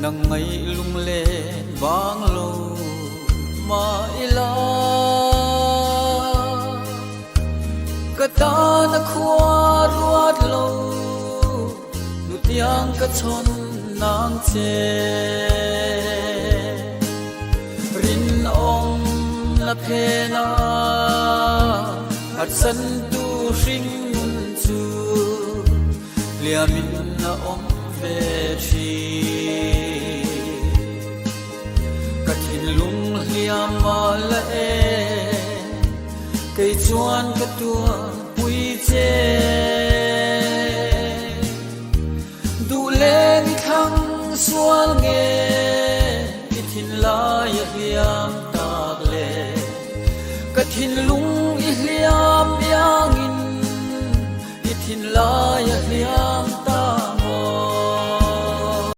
nang ngày lung lên vang lâu mãi la cả ta na khoa ruột lâu nụ tiếng cả chôn nang che rin ong na phe na at san tu ring chu liamin na om ve chi katin lung liam ma la e cây chuan ka tua pui che du lên thăng xuân nghe